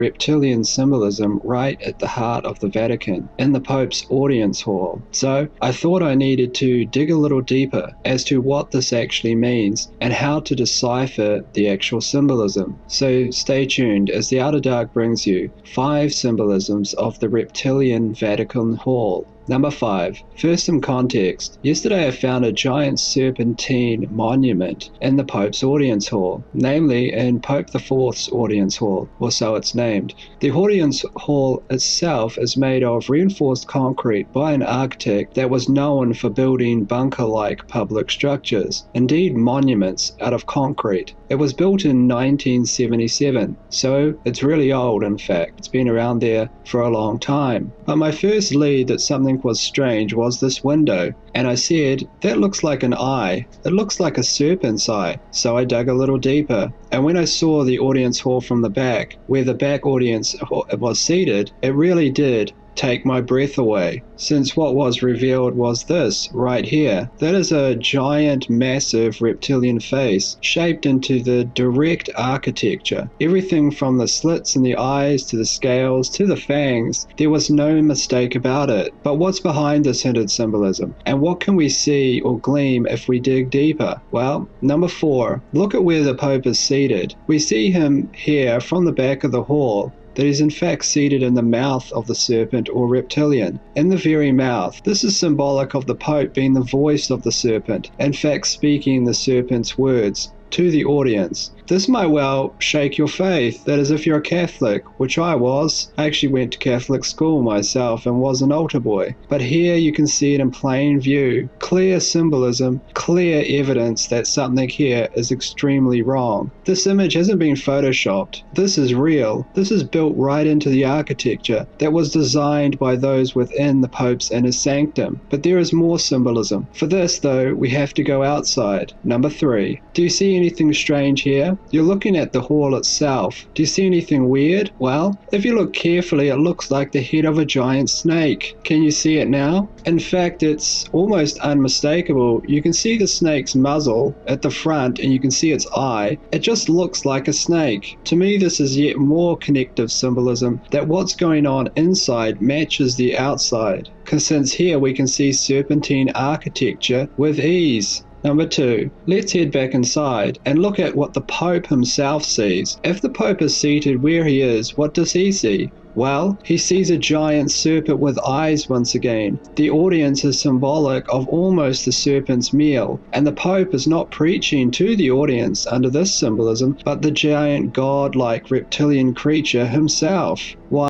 reptilian symbolism right at the heart of the Vatican, in the Pope's audience hall. So I thought I needed to dig a little deeper as to what this actually means and how to decipher the actual symbolism. So stay tuned as the Outer Dark brings you 5 symbolisms of the reptilian Vatican hall. Number 5. First, some context. Yesterday I found a giant serpentine monument in the Pope's audience hall, namely in Pope IV's audience hall, or so it's named. The audience hall itself is made of reinforced concrete by an architect that was known for building bunker-like public structures, indeed monuments, out of concrete. It was built in 1977, so it's really old. In fact, it's been around there for a long time. But my first lead that something was strange was this window, and I said, that looks like an eye. It looks like a serpent's eye. So I dug a little deeper, and when I saw the audience hall from the back, where the back audience was seated, it really did take my breath away, since what was revealed was this right here. That is a giant, massive reptilian face shaped into the direct architecture. Everything from the slits in the eyes to the scales to the fangs, there was no mistake about it. But what's behind this hinted symbolism, and what can we see or glean if we dig deeper? Well, number 4, look at where the Pope is seated. We see him here from the back of the hall, that is in fact seated in the mouth of the serpent or reptilian. In the very mouth. This is symbolic of the Pope being the voice of the serpent, in fact speaking the serpent's words to the audience. This might well shake your faith, that is if you're a Catholic, which I was. I actually went to Catholic school myself and was an altar boy. But here you can see it in plain view. Clear symbolism, clear evidence that something here is extremely wrong. This image hasn't been photoshopped. This is real. This is built right into the architecture that was designed by those within the Pope's inner sanctum. But there is more symbolism. For this though, we have to go outside. Number 3. Do you see anything strange here? You're looking at the hall itself. Do you see anything weird? Well, if you look carefully, it looks like the head of a giant snake. Can you see it now? In fact, it's almost unmistakable. You can see the snake's muzzle at the front and you can see its eye. It just looks like a snake. To me, this is yet more connective symbolism that what's going on inside matches the outside. Because since here we can see serpentine architecture with ease. Number 2, let's head back inside and look at what the Pope himself sees. If the Pope is seated where he is, what does he see? Well, he sees a giant serpent with eyes once again. The audience is symbolic of almost the serpent's meal, and the Pope is not preaching to the audience under this symbolism, but the giant god-like reptilian creature himself. Why?